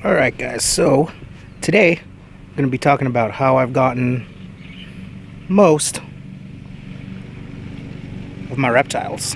Alright guys, so today I'm going to be talking about how I've gotten most of my reptiles.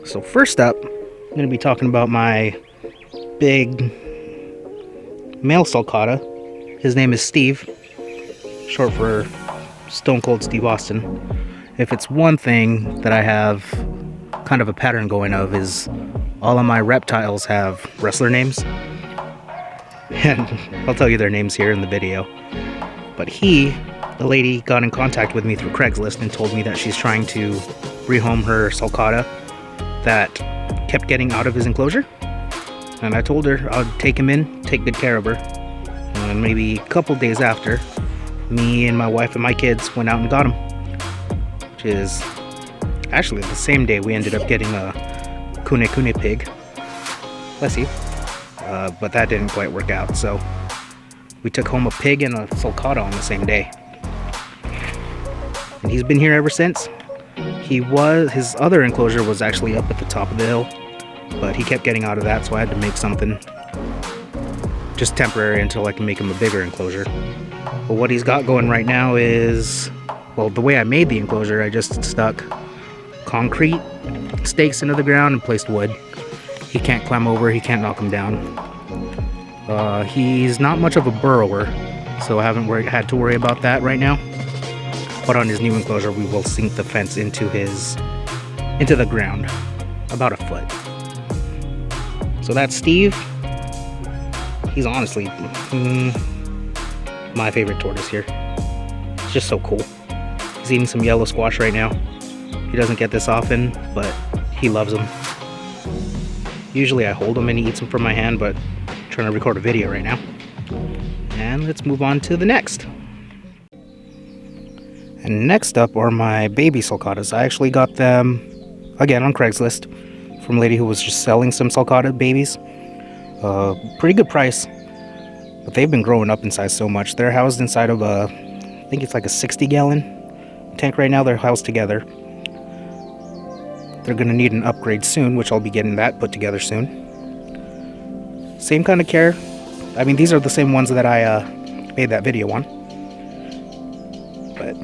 So first up, I'm going to be talking about my big male sulcata. His name is Steve, short for Stone Cold Steve Austin. If it's one thing that I have kind of a pattern going of is all of my reptiles have wrestler names. And I'll tell you their names here in the video. But the lady got in contact with me through Craigslist and told me that she's trying to rehome her sulcata that kept getting out of his enclosure, and I told her I'd take him in, take good care of her. And maybe a couple days after, me and my wife and my kids went out and got him, which is actually the same day we ended up getting a kune pig. Bless you. But that didn't quite work out, so we took home a pig and a sulcata on the same day, and he's been here ever since. His other enclosure was actually up at the top of the hill, but he kept getting out of that, so I had to make something just temporary until I can make him a bigger enclosure. But what he's got going right now is, well, the way I made the enclosure, I just stuck concrete stakes into the ground and placed wood. He can't climb over, he can't knock him down. He's not much of a burrower, so I haven't had to worry about that right now. But on his new enclosure, we will sink the fence into the ground, about a foot. So that's Steve. He's honestly my favorite tortoise here. It's just so cool. He's eating some yellow squash right now. He doesn't get this often, but he loves them. Usually I hold him and he eats them from my hand, but I'm trying to record a video right now. And let's move on to the next. And next up are my baby sulcatas. I actually got them, again, on Craigslist from a lady who was just selling some sulcata babies. Pretty good price, but they've been growing up in size so much. They're housed inside of I think it's like a 60-gallon tank right now. They're housed together. They're going to need an upgrade soon, which I'll be getting that put together soon. Same kind of care. I mean, these are the same ones that I made that video on. But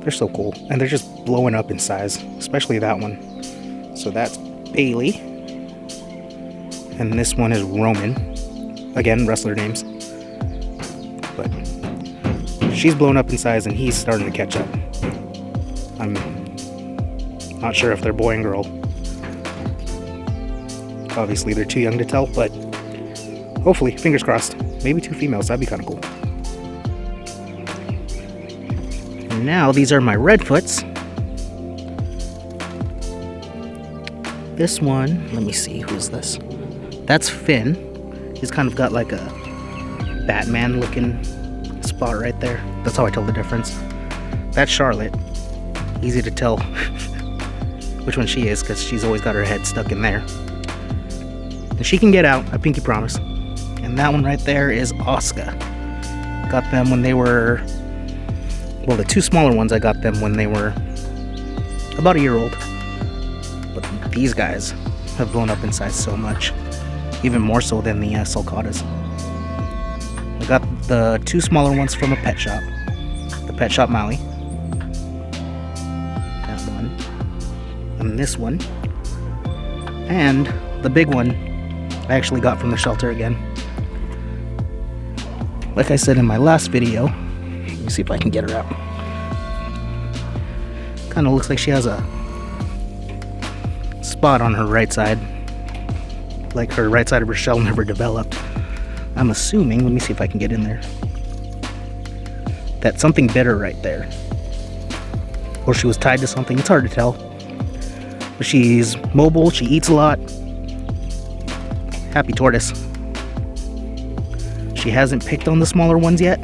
they're so cool, and they're just blowing up in size, especially that one. So that's Bailey, and this one is Roman. Again, wrestler names. But she's blown up in size, and he's starting to catch up. I'm not sure if they're boy and girl. Obviously, they're too young to tell, but hopefully, fingers crossed, maybe 2 females. That'd be kind of cool. Now these are my redfoots. This one, let me see, who's this? That's Finn. He's kind of got like a Batman looking spot right there. That's how I tell the difference. That's Charlotte. Easy to tell which one she is because she's always got her head stuck in there. And she can get out, I pinky promise. And that one right there is Oscar. Got them when they were, well, the 2 smaller ones I got them when they were about a year old. But these guys have blown up in size so much, even more so than the sulcatas. I got the 2 smaller ones from a pet shop, the Pet Shop Maui. That one, and this one, and the big one I actually got from the shelter again. Like I said in my last video, let me see if I can get her out. Kind of looks like she has a spot on her right side, like her right side of her shell never developed. I'm assuming, let me see if I can get in there, that's something bitter right there, or she was tied to something. It's hard to tell, But she's mobile, she eats a lot. Happy tortoise. She hasn't picked on the smaller ones yet.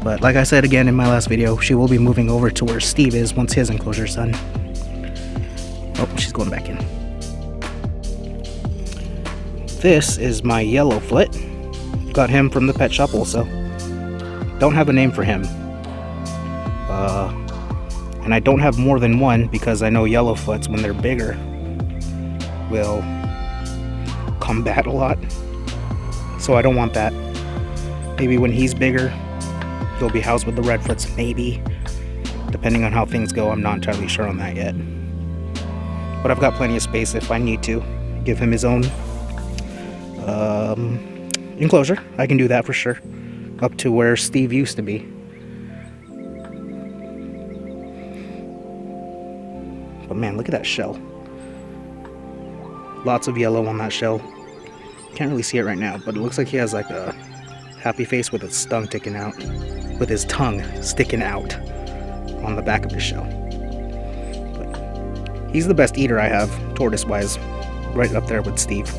But like I said again in my last video, she will be moving over to where Steve is once his enclosure's done. Oh, she's going back in. This is my Yellowfoot. Got him from the pet shop also. Don't have a name for him. And I don't have more than one because I know Yellowfoots, when they're bigger, will combat a lot. So I don't want that. Maybe when he's bigger, he'll be housed with the Redfoots, maybe. Depending on how things go, I'm not entirely sure on that yet. But I've got plenty of space if I need to give him his own enclosure. I can do that for sure. Up to where Steve used to be. But man, look at that shell. Lots of yellow on that shell. Can't really see it right now, but it looks like he has like a happy face with his tongue sticking out. With his tongue sticking out on the back of his shell. But he's the best eater I have, tortoise-wise. Right up there with Steve.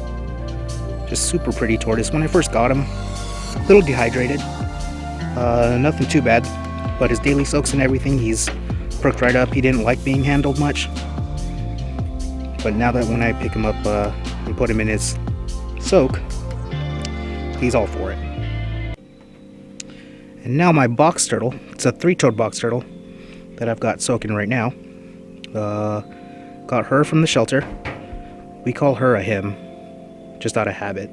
Just super pretty tortoise. When I first got him, a little dehydrated. Nothing too bad. But his daily soaks and everything, he's perked right up. He didn't like being handled much. But now that when I pick him up and put him in his soak, he's all for it. And now my box turtle, it's a 3-toed box turtle that I've got soaking right now. Got her from the shelter. We call her a him, just out of habit.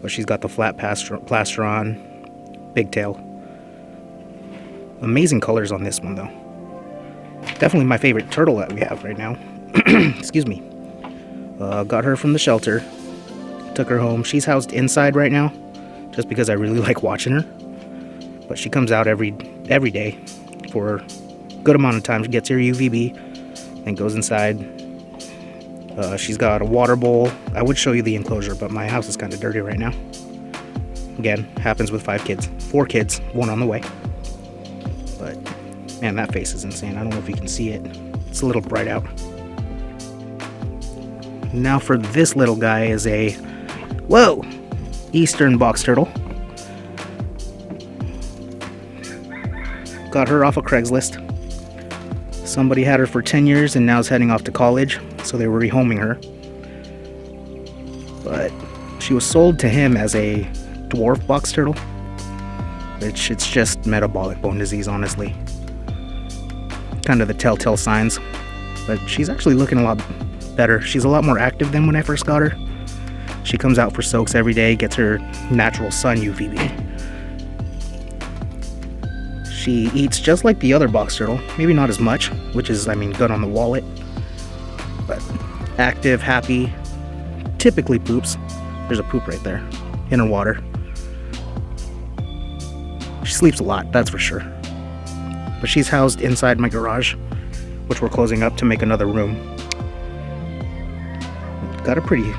But she's got the flat plaster on, big tail. Amazing colors on this one though. Definitely my favorite turtle that we have right now. Excuse me. Got her from the shelter. Took her home. She's housed inside right now, just because I really like watching her. But she comes out every day for a good amount of time. She gets her UVB and goes inside. She's got a water bowl. I would show you the enclosure, but my house is kind of dirty right now. Again, happens with 5 kids. 4 kids, 1 on the way. But man, that face is insane. I don't know if you can see it. It's a little bright out. Now for this little guy is a, whoa, Eastern box turtle. Got her off of Craigslist. Somebody had her for 10 years and now is heading off to college, so they were rehoming her. But she was sold to him as a dwarf box turtle, which it's just metabolic bone disease, honestly. Kind of the telltale signs. But she's actually looking a lot better. She's a lot more active than when I first got her. She comes out for soaks every day, gets her natural sun UVB. She eats just like the other box turtle, maybe not as much, which is, I mean, good on the wallet. But active, happy, typically poops. There's a poop right there in her water. She sleeps a lot, that's for sure. But she's housed inside my garage, which we're closing up to make another room. Got a pretty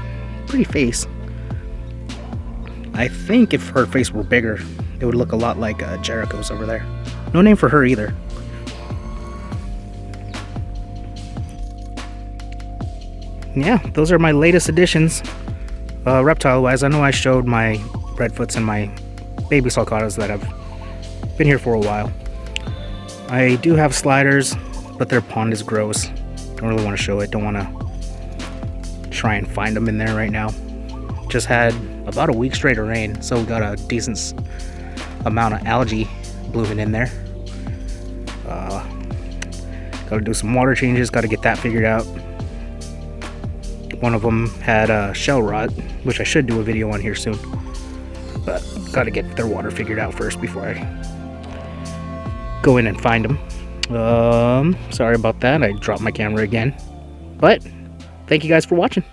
face. I think if her face were bigger, it would look a lot like Jericho's over there. No name for her either. Yeah, those are my latest additions. Reptile-wise, I know I showed my Redfoots and my baby sulcatas that have been here for a while. I do have sliders, but their pond is gross. Don't really want to show it. Don't want to try and find them in there right now. Just had about a week straight of rain, so we got a decent amount of algae blooming in there. Gotta do some water changes, gotta get that figured out. One of them had shell rot, which I should do a video on here soon. But gotta get their water figured out first before I go in and find them. Sorry about that, I dropped my camera again. But thank you guys for watching.